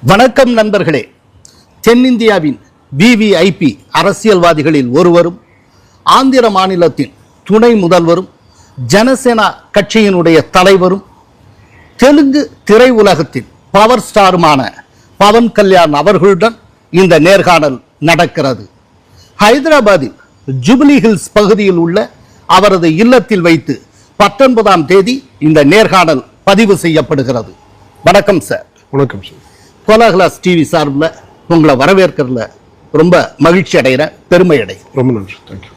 வணக்கம் நண்பர்களே. தென்னிந்தியாவின் விவிஐபி அரசியல்வாதிகளில் ஒருவரும், ஆந்திர மாநிலத்தின் துணை முதல்வரும், ஜனசேனா கட்சியினுடைய தலைவரும், தெலுங்கு திரையுலகத்தின் பவர் ஸ்டாருமான பவன் கல்யாண் அவர்களுடன் இந்த நேர்காணல் நடக்கிறது. ஹைதராபாத்தில் ஜூபிலி ஹில்ஸ் பகுதியில் உள்ள அவரது இல்லத்தில் வைத்து 19ஆம் தேதி இந்த நேர்காணல் பதிவு செய்யப்படுகிறது. வணக்கம் சார். வணக்கம் சார். கோலாகலாஸ் டிவி சார்பில் உங்களை வரவேற்கிறதுல ரொம்ப மகிழ்ச்சி அடைகிறேன், பெருமை அடைகிறேன். ரொம்ப நன்றி. தேங்க்யூ.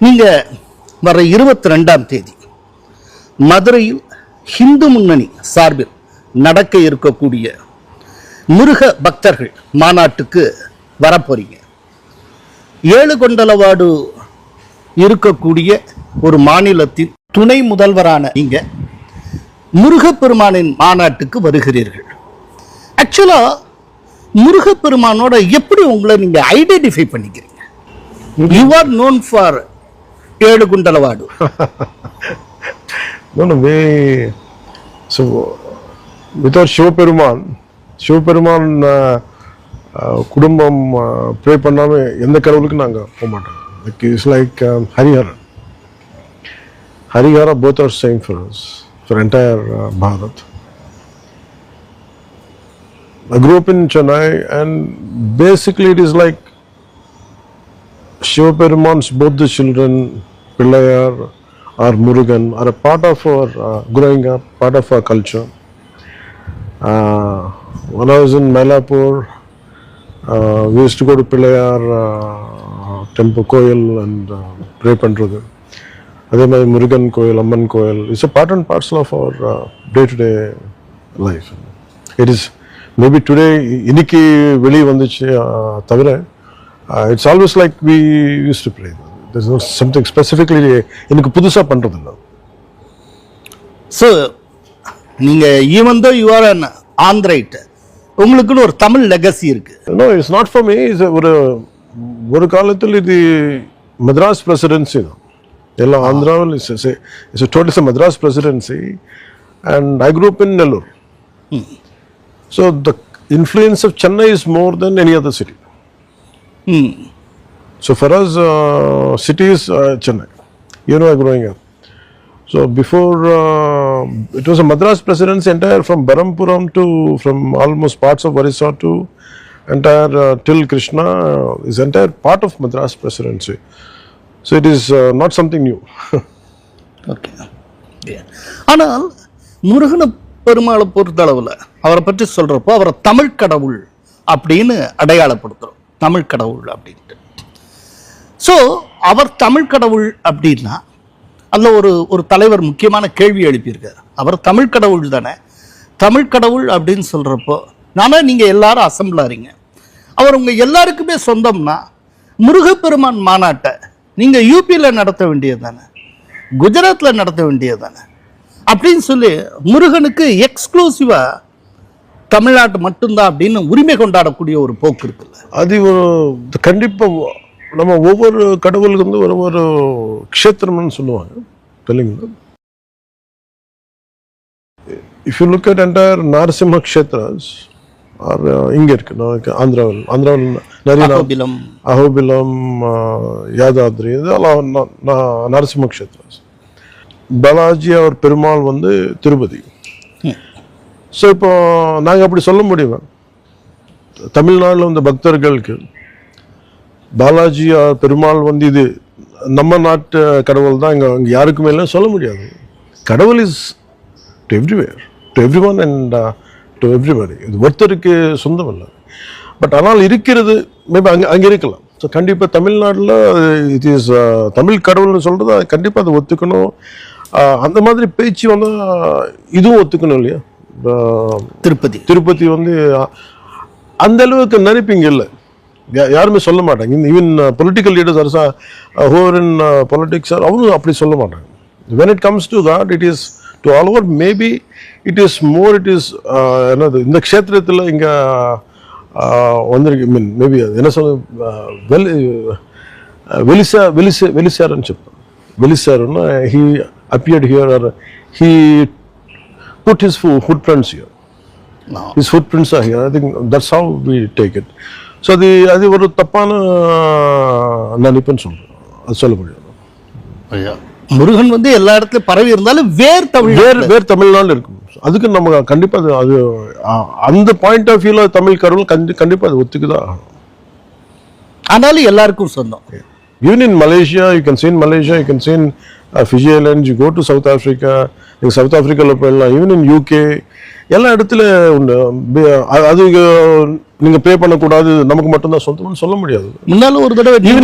நீங்கள் வர 22ஆம் தேதி மதுரையில் ஹிந்து முன்னணி சார்பில் நடக்க இருக்கக்கூடிய முருக பக்தர்கள் மாநாட்டுக்கு வரப்போறீங்க. ஏழுகொண்டலவாடு இருக்கக்கூடிய ஒரு மாநிலத்தின் துணை முதல்வரான நீங்க முருகப்பெருமானின் மாநாட்டுக்கு வருகிறீர்கள். ஆக்சுவலா முருகப்பெருமானோட எப்படி உங்களை நீங்க ஐடென்டிஃபை பண்ணிக்கிறீங்க? You are known for Edukondalavadu. Without Sivaperuman குடும்பம் ப்ரே பண்ணாம எந்த கடவுளுக்கும் நாங்க போக மாட்டோம். It's like Harihara both are same for us, for entire Bharat. I grew up in Chennai, and basically it is like Shiva Peruman's both the children, Pillayar or Murugan, are a part of our growing up, part of our culture. When I was in Mylapore, we used to go to Pillayar temple, Koil, and pray pandrathu. அதே மாதிரி முருகன் கோயில், அம்மன் கோயில், it's a part and parcel of our day-to-day life. It is maybe today இன்னைக்கு வெளியே வந்துச்சு தவிர it's always like we used to pray. There's not something specifically எனக்கு புதுசா பண்றது இல்லை. ஸோ நீங்கள் even though you are an ஆந்திரைட், உங்களுக்குன்னு ஒரு தமிழ் லெகசி இருக்கு. No, it's not for me. ஒரு காலத்தில் இது மദ്രാസ് பிரசிடென்சி தான். எல்லாம் ஆந்திராவில் it's total Madras presidency, and I grew up in Nellore. So the influence of Chennai is more than any other city. So for us, city is Chennai. You know, growing up. So before it was a Madras presidency entire from Barampuram to, from almost parts of Orissa to entire till Krishna is entire part of Madras presidency. So it is not something new. Okay. ஆனால் முருகன பெருமாளை பொறுத்தளவில் அவரை பற்றி சொல்கிறப்போ அவரை தமிழ் கடவுள் அப்படின்னு அடையாளப்படுத்துகிறோம். தமிழ் கடவுள் அப்படின்ட்டு. ஸோ அவர் தமிழ் கடவுள் அப்படின்னா அதில் ஒரு தலைவர் முக்கியமான கேள்வி எழுப்பியிருக்கார். அவர் தமிழ் கடவுள் தானே, தமிழ் கடவுள் அப்படின்னு சொல்கிறப்போ நானே நீங்கள் எல்லாரும் அசம்பிளாரிங்க, அவர் உங்கள் எல்லாருக்குமே சொந்தம்னா முருகப்பெருமான் மாநாட்டை நீங்கள் யூபியில் நடத்த வேண்டியது தானே, குஜராத்தில் நடத்த வேண்டியது தானே அப்படின்னு சொல்லி முருகனுக்கு எக்ஸ்க்ளூசிவாக தமிழ்நாட்டு மட்டும்தான் அப்படின்னு உரிமை கொண்டாடக்கூடிய ஒரு போக்கு இருக்குல்ல. அது ஒரு கண்டிப்பாக நம்ம ஒவ்வொரு கடவுளுக்கு வந்து ஒரு க்ஷேத்திரம்னு சொல்லுவாங்க தெலுங்குல. If you look at entire Narasimha க்ஷேத்ராஸ் இங்கே இருக்கு ஆந்திராவில் நிறைய அஹோபிலம், யாதாத்ரி, இதெல்லாம் நரசிம்ம க்ஷேத்ராஸ். பாலாஜி அவர் பெருமாள் வந்து திருப்பதி. ஸோ இப்போ நாங்கள் அப்படி சொல்ல முடியும், தமிழ்நாட்டில் வந்து பக்தர்களுக்கு பாலாஜி பெருமாள் வந்து இது நம்ம நாட்டு கடவுள் தான், இங்கே யாருக்குமே இல்லை சொல்ல முடியாது. கடவுள் is to everywhere, to every one and to everybody. இது ஒருத்தருக்கு சொந்தம் இல்லை. பட் ஆனால் இருக்கிறது மேபி அங்கே இருக்கலாம். ஸோ கண்டிப்பாக தமிழ்நாட்டில் இட் இஸ் தமிழ் கடவுள்னு சொல்கிறது கண்டிப்பாக அதை ஒத்துக்கணும். அந்த மாதிரி பேச்சு வந்து இதுவும் ஒத்துக்கணும் இல்லையா. திருப்பதி வந்து அந்த அளவுக்கு நினைப்பீங்க இல்லை, யாருமே சொல்ல மாட்டாங்க. ஈவன் பொலிட்டிக்கல் லீடர்ஸ் ஹூவர் இன் பொலிட்டிக்ஸ் அவரும் அப்படி சொல்ல மாட்டாங்க. when it comes to that, it is to all over, maybe it is more, it is என்னது இந்த க்ஷேத்திரத்தில் இங்கே வந்திருக்கு. மீன் மேபி அது என்ன சொல்ல வெளிசாருன்னு சொல்லுவாங்க. வெளிசாருன்னா he appeared here, or he put his footprints here. No. His footprints are here. I think that's how we take it. So அது ஒரு தப்பான நினைப்புன்னு சொல்றேன். அது சொல்ல முடியாது. ஐயா முருகன் வந்து எல்லா இடத்துலயும் பரவி இருந்தாலும் வேர் தமிழ்நாடு இருக்கும். அதுக்கு நம்ம கண்டிப்பா அது அந்த பாயிண்ட் ஆஃப் வியூல தமிழ் கடவுள் கண்டிப்பா அது ஒத்துக்குதான். ஆனாலும் எல்லாருக்கும் சொந்தம். Even in Malaysia, you can see in Malaysia, you can see in Fiji Islands, you go to South Africa, in South Africa, even in UK, எல்லா இடத்துல உண்டு. அது நீங்க பே பண்ணக்கூடாது, நமக்கு மட்டும்தான் சொந்தம்னு சொல்ல முடியாது. முன்னாலும் ஒரு தடவை even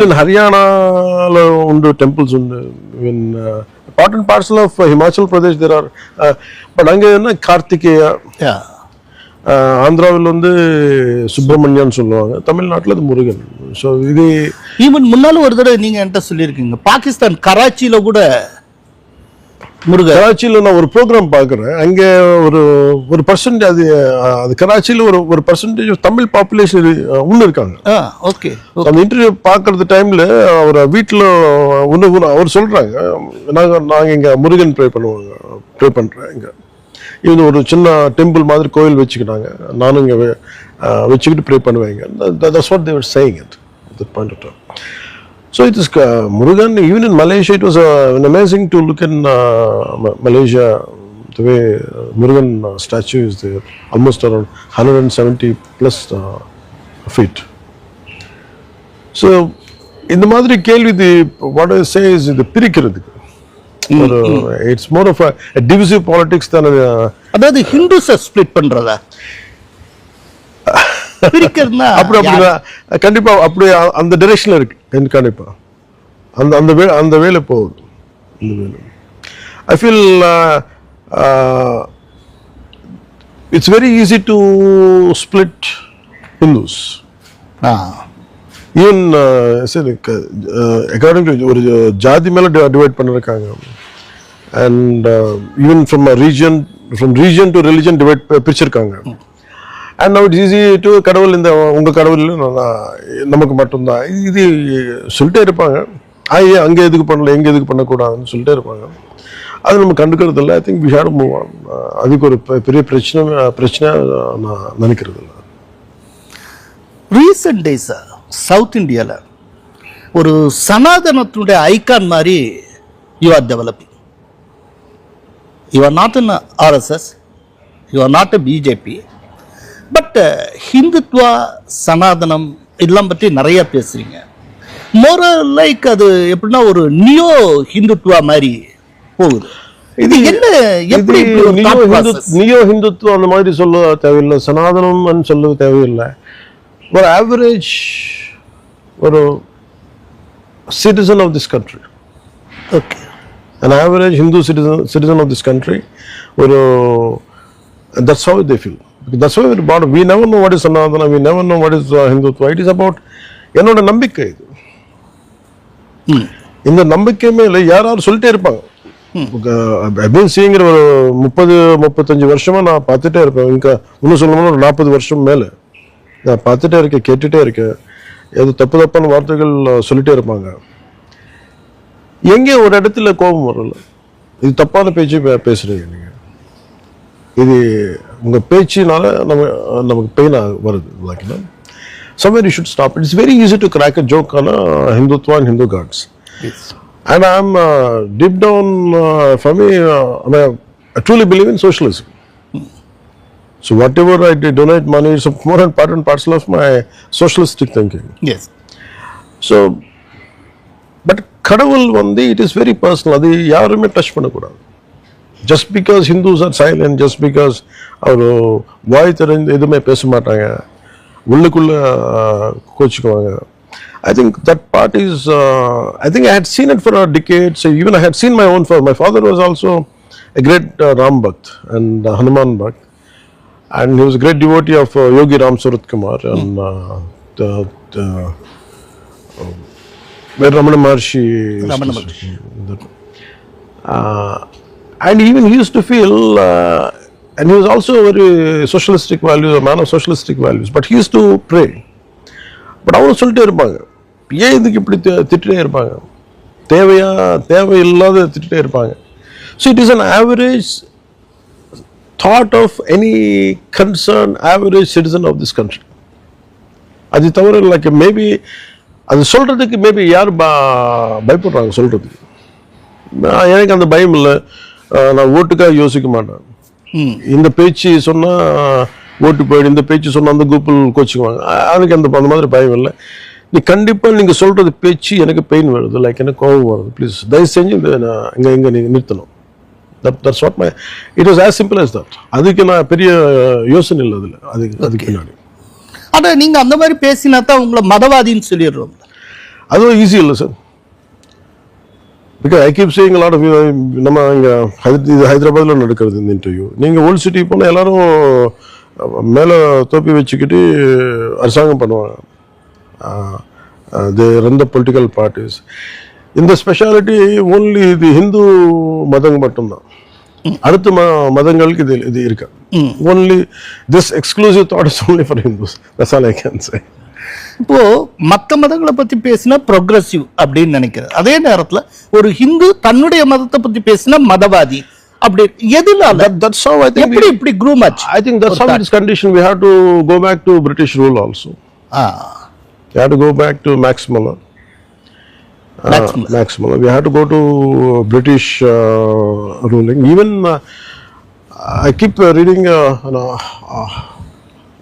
in ஹரியானால உண்டு, டெம்பிள்ஸ் உண்டு. in part and parcel of Himachal Pradesh there are, but அங்க என்ன கார்த்திகேயா, ஆந்திராவில் வந்து சுப்பிரமணியன் சொல்லுவாங்க, தமிழ்நாட்டில் அது முருகன். ஸோ இது ஈவன் முன்னாலும் ஒரு தடவை நீங்க என்கிட்ட சொல்லியிருக்கீங்க, பாகிஸ்தான் கராச்சியில கூட முருகன். கராச்சியில் நான் ஒரு ப்ரோக்ராம் பார்க்குறேன், அங்கே ஒரு பர்சன்டேஜ் அது கராச்சியில் ஒரு பர்சன்டேஜ் தமிழ் பாப்புலேஷன் ஒன்று இருக்காங்க. ஓகே. அந்த இன்டர்வியூ பார்க்குறது டைமில் அவர் வீட்டில் ஒன்று அவர் சொல்கிறாங்க, நாங்கள் இங்கே முருகன் ப்ரே பண்ணுறேன் இங்கே. இது ஒரு சின்ன டெம்பிள் மாதிரி கோயில் வச்சுக்கிட்டாங்க, நானும் இங்கே வச்சுக்கிட்டு ப்ரே பண்ணுவேங்க. That's what they were saying at that point of time. So it is Murugan. Even in Malaysia, it was amazing to look in Malaysia, the way Murugan statue is there, almost around 170 plus feet. So இந்த மாதிரி கேள்வி what I say is இது பிரிக்கிறதுக்கு it's more of a divisive politics than அதாவது ஹிந்துஸை split பண்றதா பிரிக்கிறதுனா கண்டிப்பா அப்படி அந்த டைரக்ஷன்ல இருக்கு. கண்டிப்பா அந்த வேலை போகுது. I feel it's very easy to split Hindus. Even according to ஒரு ஜாதி மேல டிவைட் பண்ணிருக்காங்க. And even from region to religion divide பிரிச்சிருக்காங்க. And now it's easy to கடவுள் இந்த உங்க கடவுள் நமக்கு மட்டும்தான் இது சொல்லிட்டே இருப்பாங்க. அங்கே எதுக்கு பண்ணல, எங்கே எதுக்கு பண்ணக்கூடாதுன்னு சொல்லிட்டே இருப்பாங்க. அது நம்ம கண்டுக்கிறது இல்லை. I think we have to move on. அதுக்கு ஒரு பெரிய பிரச்சனை நான் நினைக்கிறது இல்லை. ரீசெண்ட் டேஸா சவுத் இந்தியாவில் ஒரு சனாதனத்தினுடைய ஐகான் மாதிரி you are developing. You are not in RSS, you are not a BJP, but Hindutva சனாதனம் இதெல்லாம் பற்றி நிறைய பேசுறீங்க. மோர் லைக் அது எப்படின்னா ஒரு நியோ ஹிந்துத்வா மாதிரி போகுது. இது என்ன, எப்படி நியோ ஹிந்துத்வா அந்த மாதிரி சொல்ல தேவையில்லை, சனாதனம் சொல்ல தேவையில்லை. ஒரு ஆவரேஜ் ஒரு citizen of this country, okay, an average Hindu citizen of this country, that's how they feel. That's why we never know what is Sanatana, we never know what is Hindutva. It is about என்னோட நம்பிக்கை. இது இந்த நம்பிக்கை மேல யாராவது சொல்லிட்டே இருப்பாங்க. ஒரு 30-35 வருஷமா நான் பார்த்துட்டே இருப்பேன். இன்னும் சொல்லணும்னா ஒரு 40 வருஷம் மேல நான் பார்த்துட்டே இருக்கேன், கேட்டுட்டே இருக்கேன். எது தப்பான வார்த்தைகள் சொல்லிட்டே இருப்பாங்க. எங்கே ஒரு இடத்துல கோபம் வரல, இது தப்பான பேச்சு பேசுறீங்க நீங்க, இது உங்க பேச்சினால நமக்கு பெயின் வருது. Like, somewhere you should stop. It's very easy to crack a joke on Hindutva and Hindu gods. Yes. And I'm deep down, for me, I truly believe in socialism. So whatever I donate money is more and part and parcel of my socialistic thinking. Yes. So, but கடவுள் it is very personal. அது யாருமே touch பண்ணக்கூடாது. Just because Hindus are silent, just because அவர் வாய் தெரிஞ்சு எதுவுமே பேச மாட்டாங்க, உள்ளுக்குள்ள கோச்சிக்குவாங்க. I think that part is, I think I had seen it for decades. Even I had seen my own father. My father was also a great Ram Bhakt and Hanuman Bhakt. And he was a great devotee of Yogi Ram Surat Kumar and where Ramana Maharshi. And even he used to feel, and he was also a very socialistic values, a man of socialistic values, but he used to pray. But அவரும் சொல்லிட்டே இருப்பாங்க, ஏன் இதுக்கு இப்படி திட்டே இருப்பாங்க, தேவையில்லாத திட்டே இருப்பாங்க. So it is an average thought of any concerned average citizen of this country. அது தவிர லைக் மேபி அது சொல்கிறதுக்கு மேபி யார் பயப்படுறாங்க சொல்கிறதுக்கு. எனக்கு அந்த பயம் இல்லை. நான் ஓட்டுக்காக யோசிக்க மாட்டேன். இந்த பேச்சு சொன்னால் ஓட்டு போயிடு, இந்த பேச்சு சொன்னால் அந்த குரூப்பில் கோச்சிக்குவாங்க. அதுக்கு அந்த மாதிரி பயம் இல்லை. நீ கண்டிப்பாக நீங்கள் சொல்கிறது பேச்சு எனக்கு பெயின் வருது, லைக் எனக்கு கோபம் வருது, ப்ளீஸ் தயவு செஞ்சு இங்கே நீங்கள் நிறுத்தணும். That's what it was as simple as that. அதுக்கு நான் பெரிய யோசனை இல்லை அதில். அதுக்கு பின்னாடி ஆனால் நீங்கள் அந்த மாதிரி பேசினா தான் உங்களை மதவாதின்னு சொல்லிடுறோம். அதுவும் ஈஸி இல்லை sir. Because I keep saying lot of நம்ம இங்கே ஹைதராபாத்தில் நடக்கிறது இந்த இன்டர்வியூ. நீங்கள் ஓல்ட் சிட்டி போனால் எல்லாரும் மேலே தோப்பி வச்சுக்கிட்டு அரசாங்கம் பண்ணுவாங்க. they run the political parties. இந்த ஸ்பெஷாலிட்டி ஓன்லி இது ஹிந்து மதம் மட்டும்தான். அடுத்த மதங்களுக்கு இது இருக்கு. Only this exclusive thought is only for Hindus. That's all I can சே. இப்போ மற்ற மதங்களை பத்தி பேசினா ப்ரோக்ரஸிவ் அப்படின்னு நினைக்கிறேன். அதே நேரத்தில் ஒரு ஹிந்து தன்னுடைய மதத்தை பத்தி பேசினா மதவாதி அப்படி எதுனால? That's how I think எப்படி இப்படி grow much? I think that's how it is conditioned. We have to go back to British rule also. We have to go back to Max Muller. We have to go to British ruling. Even I keep reading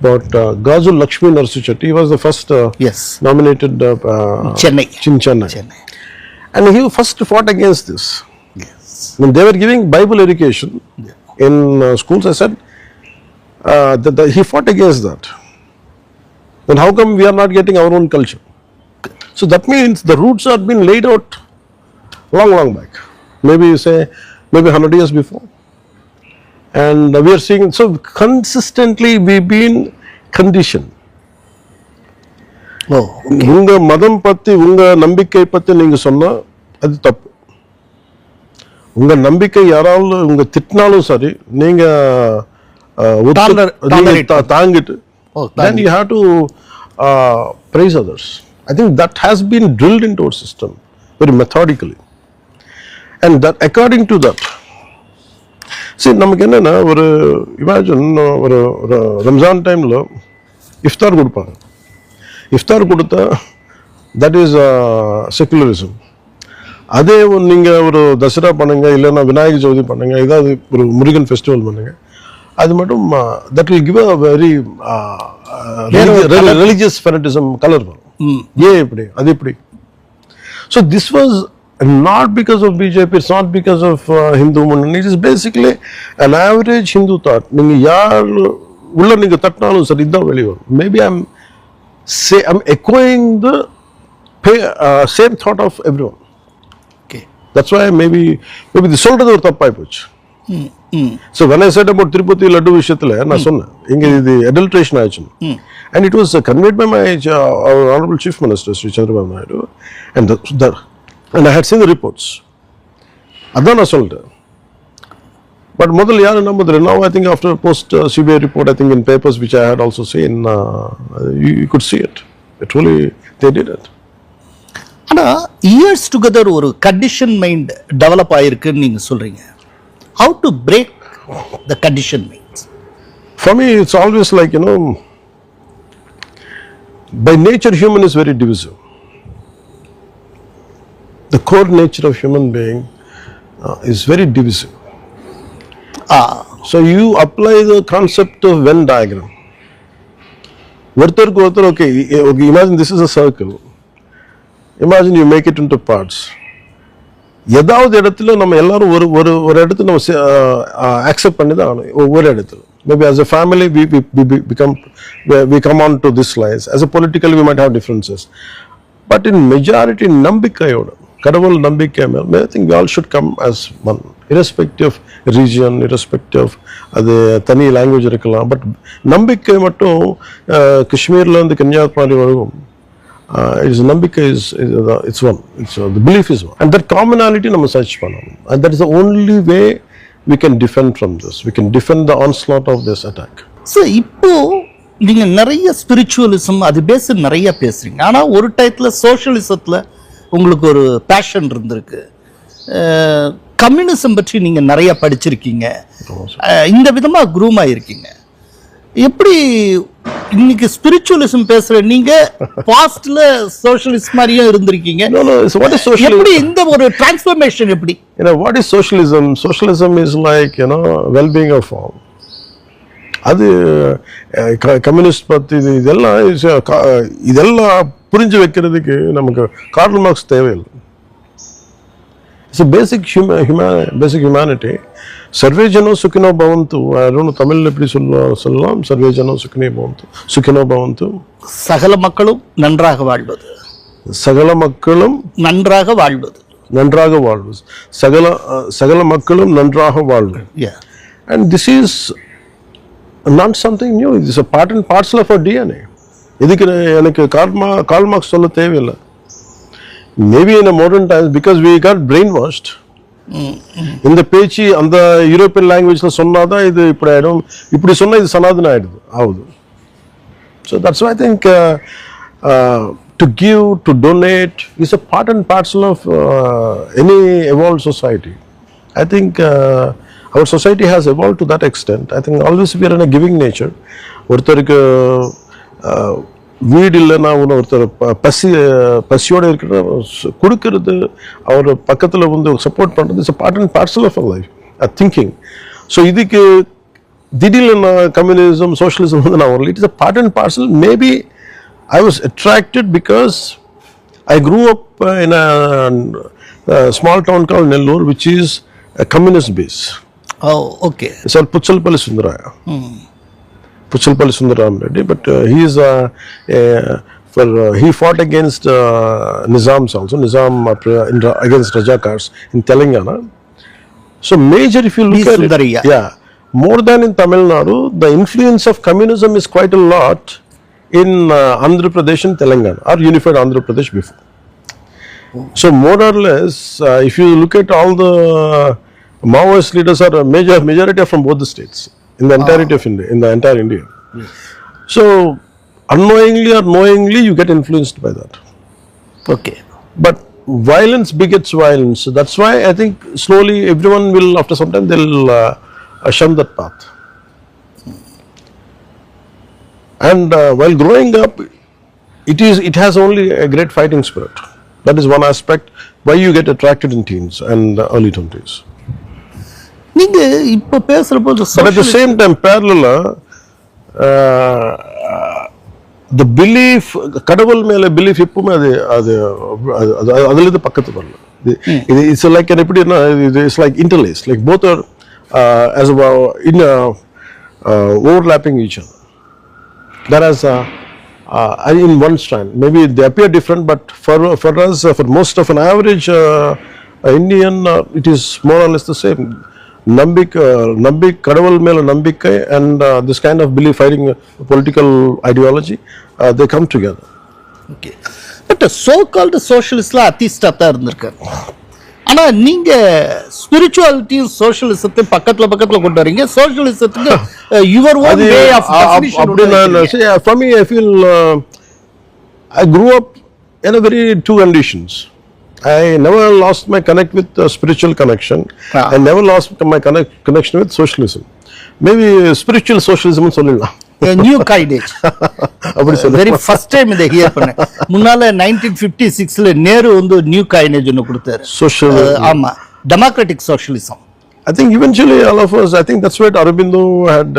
about Gazul Lakshmi Narsuchetty. He was the first nominated Chennai. And he first fought against this. When they were giving Bible education in schools, I said that he fought against that. Then how come we are not getting our own culture? So that means the roots are been laid out long back. Maybe you say maybe 100 years before. And we are seeing, so consistently we've been conditioned. உங்க மதம் பத்தி உங்க நம்பிக்கை பத்தி நீங்க சொன்னா அது தப்பு. உங்க நம்பிக்கை யாராவது உங்க திட்டினாலும் சரி நீங்க தாங்கிட்டு then you have to praise others. I think that has been drilled into our system very methodically. And that according to that, see நமக்கு என்னன்னா ஒரு இமேஜின் ஒரு ரம்ஜான் டைம்ல இஃப்தார் கொடுப்பாங்க. இஃப்தார் கொடுத்தா தட் இஸ் செக்குலரிசம். அதே நீங்கள் ஒரு தசரா பண்ணுங்க, இல்லைன்னா விநாயகர் சதுர்த்தி பண்ணுங்க, ஏதாவது ஒரு முருகன் ஃபெஸ்டிவல் பண்ணுங்க, அது மட்டும் that will give a very religious fanaticism colour வரும். ஏன் இப்படி அது இப்படி? So this was not because of BJP, it's not because of Hindu movement. It is basically an average Hindu thought. நீங்க யார் உள்ள நீங்க தட்டினாலும் சரி இதுதான் வெளியே வரும். Maybe I'm echoing the same thought of everyone. Okay. That's why maybe இது சொல்றது ஒரு தப்பாய் போச்சு. So when I said about Tirupati Laddu விஷயத்துல நான் சொன்னேன் இங்க இது adulteration ஆயிடுச்சு. And it was conveyed by my our honorable chief minister Sri Chandrababu Naidu, and I had seen the reports. அதான் நான் சொல்லிட்டேன். பட் முதல்ல யாரும் நம்புது? Now I think after post CBI report, I think in papers which I had also seen, you could see it. It really they did it. ஆனா years together ஒரு condition mind develop ஆயிருக்குன்னு நீங்க சொல்றீங்க. How to break the condition minds? For me, it's always like, by nature human is very divisive. The core nature of human being is very divisive. So you apply the concept of Venn diagram. Okay, imagine this is a circle. Imagine you make it into parts. ஏதாவது இடத்துல நம்ம எல்லாரும் ஒரு இடத்துல நம்ம accept பண்ணி தான் ஆகணும். ஒவ்வொரு இடத்துல maybe as a family we come on to this lines. As a political we might have differences, but in majority நம்பிக்கையோட கடவுள் நம்பிக்கை மேல் I think we all should come as one, irrespective of region, irrespective of அது தனி language இருக்கலாம். But நம்பிக்கை மட்டும் காஷ்மீர்ல இருந்து கன்னியாகுமரி வரைக்கும் it is nambika is it's one, it's the belief is one, and that commonality நம்ம சர்ச் பண்ணணும். And that is the only way we can defend from this. We can defend the onslaught of this attack. So இப்போ நீங்க நிறைய spiritualism அது base நிறைய பேசுறீங்க. ஆனா ஒரு டைத்துல சோஷியலிசத்துல உங்களுக்கு ஒரு பேஷன் இருந்திருக்கு. கம்யூனிசம் பற்றி நீங்க நிறைய படிச்சிருக்கீங்க, இந்த விதமா குரூம் ஆயிருக்கீங்க. எப்படி இன்னைக்கு ஸ்பிரிச்சுவலிசம் பேசுற நீங்க பாஸ்ட்ல சோஷலிஸ்ட் மாதிரியும் இருந்திருக்கீங்க? எப்படி இந்த ஒரு டிரான்ஸ்ஃபர்மேஷன் எப்படி? What is socialism? Socialism is like, well-being of all. அது கம்யூனிஸ்ட் பத்தி இதெல்லாம் புரிஞ்சு வைக்கிறதுக்கு நமக்கு கார்ல் மார்க்ஸ் தேவையில்லை. It's a basic humanity. Sarve jano sukhino bhavantu. I don't know Tamil எப்படி சொல்லலாம். Sarve jano sukhino bhavantu. சகல மக்களும் நன்றாக வாழ்வது. சகல மக்களும் நன்றாக வாழ்வது. சகல மக்களும் நன்றாக வாழ்வது. Yeah. And this is not something new. It is a part and parcel of our DNA. இதுக்கு எனக்கு கார்ல் மார்க்ஸ் சொல்ல தேவையில்லை. Maybe in a modern times, because we got brainwashed. இந்த பேச்சு அந்த யூரோப்பியன் லாங்குவேஜ்ல சொன்னாதான் இது இப்படி சொன்னா இது சனாதன ஆகுது. So that's why I think to give, to donate is a part and parcel of any evolved society. I think our society has evolved to that extent. I think always we are in a giving nature. ஒருத்தருக்கு வீடு இல்லைன்னா ஒருத்தர் பசியோட இருக்கிற கொடுக்கறது, அவர் பக்கத்தில் support பண்ணுறது it's part and parcel of life thinking. So இதுக்கு திடீர்னு கம்யூனிசம் சோஷியலிசம் நான் வரல. It is a part and parcel. Maybe I was attracted because I grew up in a small town call Nellore which is a communist base. Oh, okay. It's called Puchalpalli Sundaram Reddy, but he is he fought against Nizams also. Nizam against Rajakars in Telangana. So major, if you look at it, more than in Tamil Nadu, the influence of communism is quite a lot in Andhra Pradesh and Telangana, or unified Andhra Pradesh before. So more or less, if you look at all the Maoist leaders, are majority are from both the states in the entirety of India, in the entire India. Yes. So unknowingly or knowingly, you get influenced by that. Okay. But violence begets violence. So that's why I think slowly everyone will, after some time, they'll shun that path. And while growing up, it has only a great fighting spirit. That is one aspect why you get attracted in teens and early 20s. நீங்க இப்ப பேசுறப்போ but at the same time parallel the belief கடவுள் மேல belief எப்பவுமே அது அதுல இருந்து பக்கத்து வரல. It's like எப்படின்னா it's like interlaced, like both are as in overlapping each other. Whereas in one strand, maybe they appear different, but for us, for most of an average Indian, it is more or less the same. கடவுள் மேல நம்பிக்கை and this kind of belief fighting political ideology, they come together. Okay. But so called socialistல அத்திஸ்டா தான் இருந்திருக்காரு. ஆனா நீங்க ஸ்பிரிச்சுவாலிட்டியும் சோஷியலிசத்தை பக்கத்துல கொண்டு வரீங்க. சோஷியலிசத்துக்கு your own way of definition. For me, I feel I grew up in a very two conditions. I never lost my connect with spiritual connection. I never lost my connection with socialism. Maybe spiritual socialism சொல்லலாம். A new coinage. அப்படி சொல்ல. Very first time இதை here பண்ணேன். முன்னால 1956ல Nehru new coinage ஒன்னு கொடுத்தாரு. ஆமா, democratic socialism. I think eventually all of us, I think that's what Aurobindo had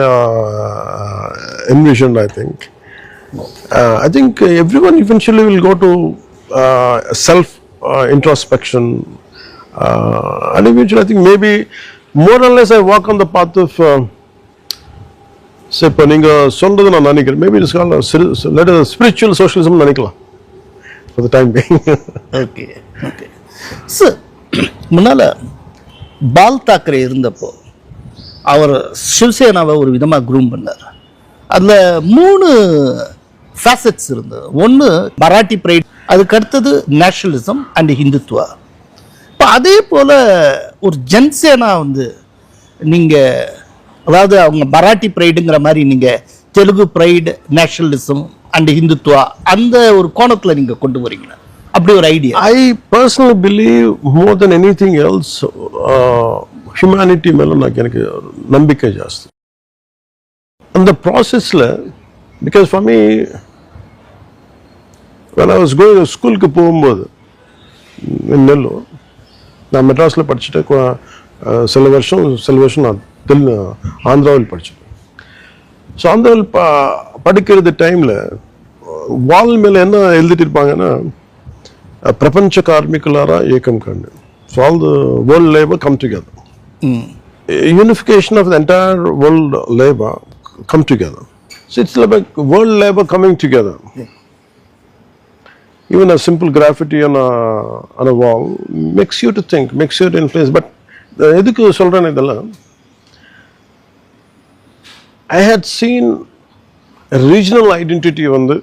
envisioned, I think. I think everyone eventually will go to self introspection, and eventually I think maybe more or less I walk on the path of say இப்ப நீங்க சொல்றது நான் நினைக்கிறேன், maybe it's called spiritual socialism நினைக்கலாம் for the time being. Okay. So முன்னால பால் தாக்கரே இருந்தப்போ அவர் சிவசேனாவை ஒரு விதமா க்ரூம் பண்ணார். அதுல 3 ஃபேசட்ஸ் இருந்தது. ஒன்னு மராட்டி பிரைட், அதுக்கு அடுத்தது நேஷனலிசம் அண்ட் ஹிந்துத்வா. இப்போ அதே போல ஒரு ஜன்சேனா நீங்க, அதாவது அவங்க மராட்டி பிரைடுங்கிற மாதிரி நீங்க Telugu bride, nationalism and Hindutva அந்த ஒரு கோணத்துல நீங்க கொண்டு வரீங்க. அப்படி ஒரு idea. I personally believe more than anything else, humanity மேல எனக்கு நம்பிக்கை ஜாஸ்தி. அந்த ப்ராசஸில், because for me, when I was going to ஸ்கூலுக்கு போகும்போது நெல்லூர், நான் மெட்ராஸில் படிச்சுட்டு சில வருஷம் நான் ஆந்திராவில் படிச்சுட்டேன். ஸோ ஆந்திராவில் படிக்கிறது டைமில் வால் மேலே என்ன எழுதிட்டு இருப்பாங்கன்னா, ప్రపంచ కార్మికులారా ఏకం కండి. So all the world labor come together. Unification of the entire world labor come together. So it's like world labor coming together. Even a simple graffiti on a wall makes you to think, makes you to influence. But எதுக்கு சொல்றேன் இதெல்லாம், I had seen a regional identity வந்து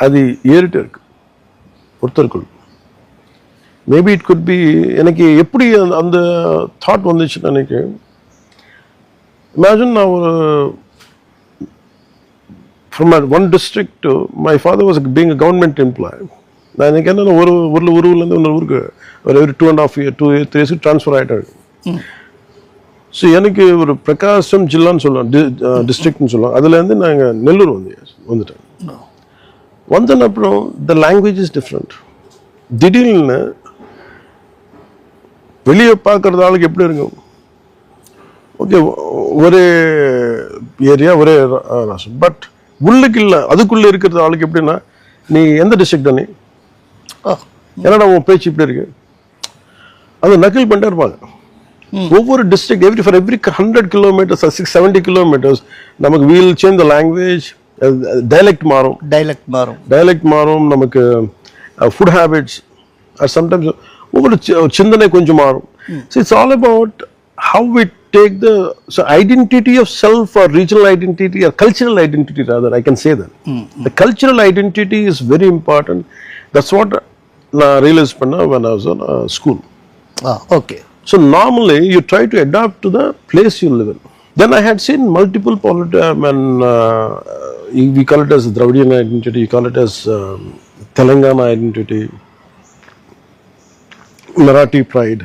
அது ஏறிட்டு இருக்கு ஒருத்தருக்குள். Maybe it could be, எனக்கு எப்படி அந்த தாட் வந்துச்சுன்னு எனக்கு, இமேஜின் நான் ஒரு from one district, my father was being a government employee. நான் எனக்கு என்னென்ன ஒரு ஊர்லேருந்து இன்னொரு ஊருக்கு ஒரு 2.5 years 3 years ட்ரான்ஸ்ஃபர் ஆகிட்டாரு. ஸோ எனக்கு ஒரு பிரகாசம் ஜில்லான்னு சொல்லுவாங்க, டிஸ்ட்ரிக்ட்னு சொல்லுவாங்க, அதுலேருந்து நாங்கள் நெல்லூர் வந்துட்டேன். வந்தன அப்புறம் த லாங்குவேஜ் இஸ் டிஃப்ரெண்ட். திடீர்னு வெளியே பார்க்குறது ஆளுக்கு எப்படி இருக்கும், ஓகே ஒரே ஏரியா ஒரே ராஷ்டிரம், பட் உள்ளுக்கு இல்லை, அதுக்குள்ளே இருக்கிறது ஆளுக்கு எப்படின்னா, நீ எந்த டிஸ்ட்ரிக்ட் நீ, என்னடா உன் பேச்சு இப்படி இருக்கு, அது நக்கல் பண்ணிட்டே இருப்பாங்க. ஒவ்வொரு district for every 100 kilometers or 670 kilometers நமக்கு we'll change the language, dialect மாறும், நமக்கு ஃபுட் ஹேபிட்ஸ் ஆர் சம்டைம்ஸ் ஒவ்வொரு சிந்தனை கொஞ்சம் மாறும். So it's all about how we take the identity of self or regional identity or cultural identity, rather I can say that the cultural identity is very important. That's what நான் realise பண்ண when I was in school. Okay. So normally you try to adapt to the place you live in. Then I had seen multiple we call it as Dravidian identity, you call it as Telangana identity, Marathi pride.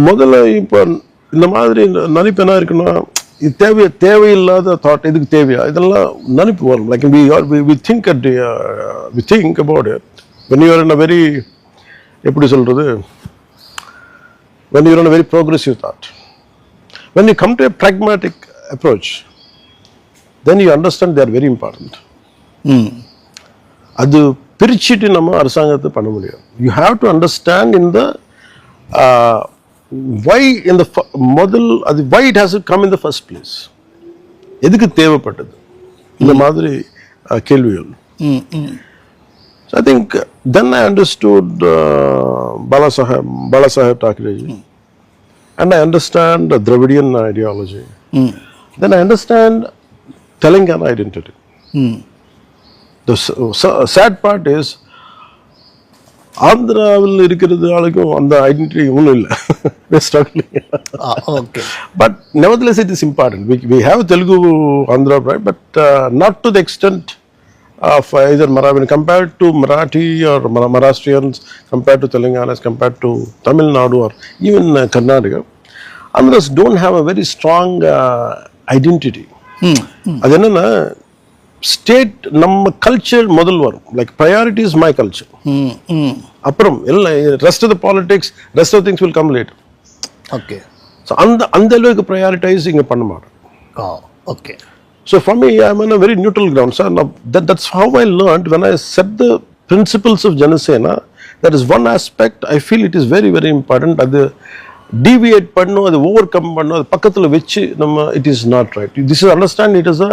முதல்ல இப்போ இந்த மாதிரி நினைப்பு என்ன இருக்குன்னா, இது தேவையில்லாத thought, இதுக்கு தேவையா, இதெல்லாம் நினைப்பு வரும். Like we think about it when you are in a very, எப்படி சொல்றது, when you are in a very progressive thought. When you come to a pragmatic approach, then you understand they are very important. அது பிரிச்சிட்டு நம்ம அரசாங்கத்தை பண்ண முடியும். You have to understand in the why in the முதல், அது why it has to come in the first place. எதுக்கு தேவைப்பட்டது இந்த மாதிரி கேள்விகள். So I think then I understood Balasaheb Thackeray, and I understand the Dravidian ideology. Then I understand Telangana identity. The sad part is ஆந்திராவில் இருக்கிறது ஆளுக்கும் அந்த identity ஒன்றும் இல்லை. We're struggling. Okay. But nevertheless it is important. We have Telugu Andhra pride, but not to the extent of either when compared to Marathi or Maharashtrians, compared to Telanganas, compared to Tamil Nadu or even Karnataka, Andhras don't have a very strong identity. அது என்னன்னா, state நம்ம culture முதல் வரும். Like priority is my culture. அப்புறம் எல்லாம் rest of the politics, rest of things will come later. Okay. So அந்த அளவுக்கு prioritize இங்க பண்ண மாட்டோம். Okay. So for me, I'm on a very neutral ground. So that's how I learned when I set the principles of Janasena. That is one aspect I feel it is very, very important. அது deviate பண்ணணும், அது overcome பண்ணணும், அது பக்கத்தில் வச்சு நம்ம, it is not right. This is understand it is a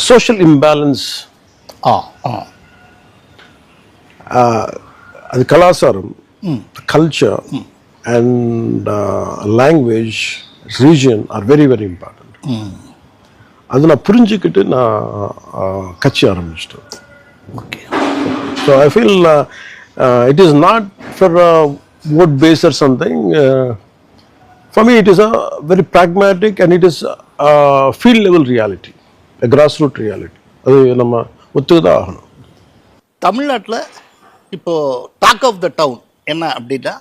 social imbalance. அது கலாச்சாரம், culture and language, region are very, very important. அது நான் புரிஞ்சுக்கிட்டு நான் கட்சி ஆரம்பிச்சிட்டேன். Okay. So I feel it is not for vote base or something. For me it is a very pragmatic and it is a field level reality, a grassroots reality. அது நம்ம ஒத்துக்கிதான் ஆகணும். தமிழ்நாட்டில் இப்போது டாக் ஆஃப் த டவுன் என்ன அப்படின்னா,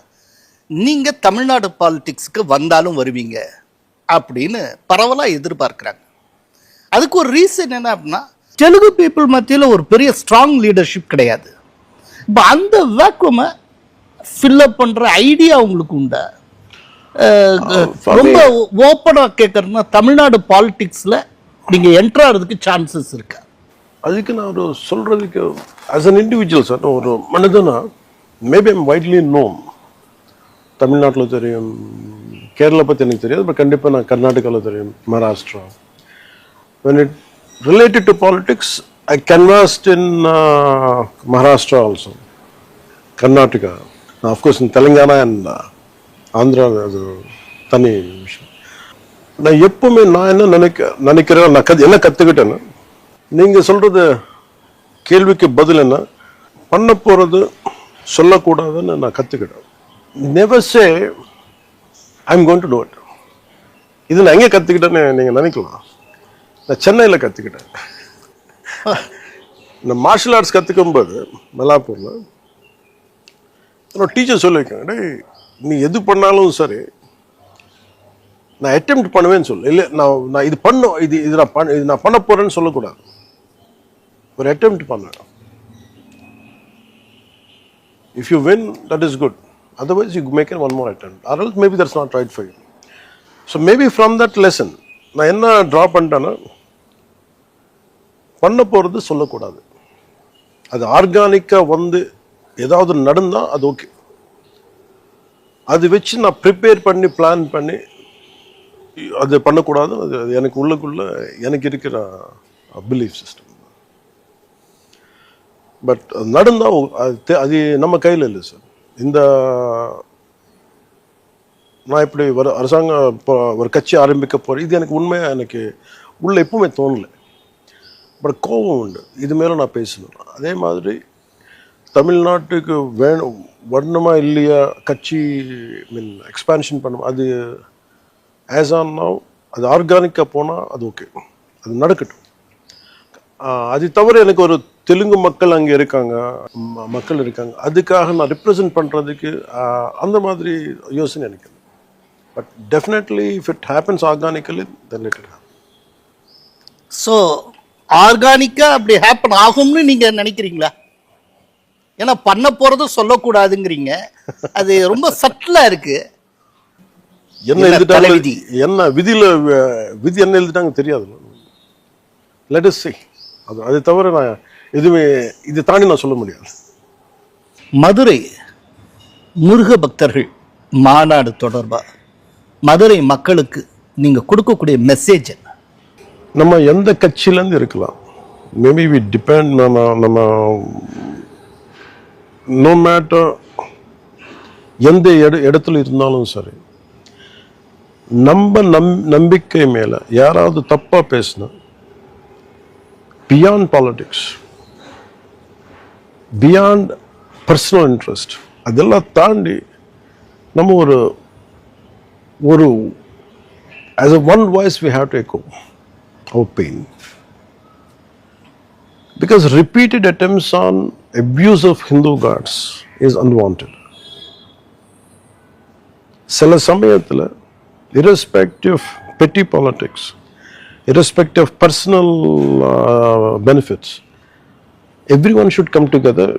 நீங்கள் தமிழ்நாடு பாலிடிக்ஸுக்கு வந்தாலும் வருவீங்க அப்படின்னு பரவலாக எதிர்பார்க்குறாங்க. அதுக்கு ஒரு ரீசன் என்ன அப்படின்னா, தெலுங்கு பீப்புள் மத்தியில் ஒரு பெரிய ஸ்ட்ராங் லீடர்ஷிப் கிடையாது. இப்போ அந்த வேக்குமை ஃபில்லப் பண்ணுற ஐடியா உங்களுக்கு உண்டா? ரொம்ப ஓப்பனாக கேட்குறதுனா, தமிழ்நாடு பாலிடிக்ஸில் நீங்கள் என்ட்ரு ஆகிறதுக்கு சான்சஸ் இருக்கா? அதுக்கு நான் ஒரு சொல்கிறதுக்கு ஆஸ் அன் இண்டிவிஜுவல் சார், ஒரு மனிதனா மேபி ஐம் வைட்லி நோன். தமிழ்நாட்டில் தெரியும், கேரளா பற்றி எனக்கு தெரியாது, பட் கண்டிப்பாக நான் கர்நாடகாவில் தெரியும், Maharashtra. when it related to politics, I canvassed in Maharashtra also, Karnataka, of course in Telangana and Andhra. அது தனி விஷயம். நான் எப்பவுமே நான் என்ன நினைக்கிறேன், நான் என்ன கற்றுக்கிட்டேன்னு, நீங்கள் சொல்கிறது கேள்விக்கு பதில் என்ன, பண்ண போகிறது சொல்லக்கூடாதுன்னு நான் கற்றுக்கிட்டேன். Never say I am going to do it. இது நான் எங்கே கற்றுக்கிட்டேன்னு நீங்கள் நினைக்கலாம். நான் சென்னையில் கற்றுக்கிட்டேன். நான் மார்ஷல் ஆர்ட்ஸ் கற்றுக்கும் போது மல்லாப்பூரில் என்னோட டீச்சர் சொல்லியிருக்கேன், டே நீ எது பண்ணாலும் சரி நான் அட்டெம்ப்ட் பண்ணுவேன்னு சொல்லு. இல்லை நான் இது பண்ணும், இது நான் பண்ண போகிறேன்னு சொல்லக்கூடாது. ஒரு அட்டெம்ப்ட் பண்ணேன். If you win that is good, otherwise you make it one more attempt, or else maybe that's not right for you. So maybe from that lesson நான் என்ன ட்ரா பண்ணிட்டேன்னா, பண்ண போகிறது சொல்லக்கூடாது. அது ஆர்கானிக்காக வந்து ஏதாவது நடந்தால் அது ஓகே. அது வச்சு நான் ப்ரிப்பேர் பண்ணி பிளான் பண்ணி அது பண்ணக்கூடாது. அது எனக்கு உள்ளுக்குள்ள எனக்கு இருக்கிற பிலீஃப் சிஸ்டம். பட் நடந்தால் அது நம்ம கையில் இல்லை சார். இந்த நான் இப்படி அரசாங்கம் இப்போ ஒரு கட்சி ஆரம்பிக்க போகிறேன், இது எனக்கு உண்மையாக எனக்கு உள்ள எப்பவுமே தோணலை. பட் கோபம் உண்டு, இது மேலே நான் பேசணும். அதே மாதிரி தமிழ்நாட்டுக்கு வரணுமா இல்லையா கட்சி எக்ஸ்பான்ஷன் பண்ணணும், அது ஆஸ் ஆன் நவ் அது ஆர்கானிக்காக போனால் அது ஓகே, அது நடக்கட்டும். அது தவிர எனக்கு ஒரு தெலுங்கு மக்கள் அங்கே இருக்காங்க, மக்கள் இருக்காங்க, அதுக்காக நான் ரிப்ரசன்ட் பண்ணுறதுக்கு அந்த மாதிரி யோசனை எனக்கு. But definitely if it happens organically then it it happen. So ஆர்கானிக்காக அப்படி ஹேப்பன் ஆகும்னு நீங்கள் நினைக்கிறீங்களா? ஏன்னா பண்ண போகிறது சொல்லக்கூடாதுங்கிறீங்க, அது ரொம்ப சட்டிலாக இருக்குது. என்ன எழுதிட்டாங்க, என்ன விதியில் விதி என்ன எழுதிட்டாங்க தெரியாது. லெட் அஸ் சீ. அது தவிர நான் எதுவுமே இது தாண்டி நான் சொல்ல முடியாது. மதுரை முருக பக்தர்கள் மாநாடு தொடர்பாக மதுரை மக்களுக்கு நீங்கள் கொடுக்கக்கூடிய மெசேஜ் என்ன? நம்ம எந்த கட்சியிலேருந்து இருக்கலாம், மேபி வி டிபெண்ட், நம்ம நோ மேட்டர் எந்த இடத்துல இருந்தாலும் சரி, நம்ம நம்பிக்கை மேலே யாராவது தப்பாக பேசினா, beyond politics, beyond personal interest, அதெல்லாம் தாண்டி நம்ம ஒரு as a one voice we have to echo our pain, because repeated attempts on abuse of Hindu gods is unwanted. சில சமயத்தில் irrespective of petty politics, irrespective of personal benefits, everyone should come together,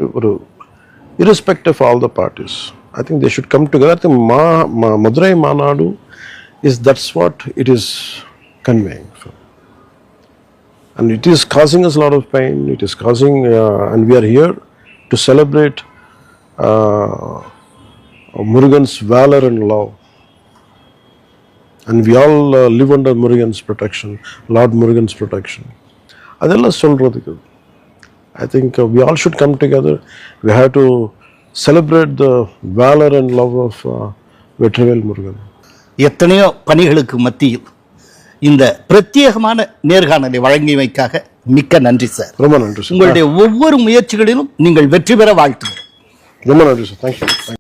irrespective of all the parties. I think they should come together. I think Madurai Manadu that's what it is conveying. And it is causing us a lot of pain. It is causing, and we are here to celebrate Murugan's valor and love. And we all live under Murugan's protection, Lord Murugan's protection. Adella solradhukku, I think we all should come together. We have to celebrate the valor and love of Vetravel Murugan. எத்தனையோ பணிகளுக்கு மத்தியில் இந்த பிரத்யேகமான நேர்காணலை வழங்கியமைக்காக மிக்க நன்றி sir. ரொம்ப நன்றி sir. உங்களுடைய ஒவ்வொரு முயற்சிகளிலும் நீங்கள் வெற்றி பெற வாழ்த்துகிறேன். ரொம்ப நன்றி சார். தேங்க்யூ.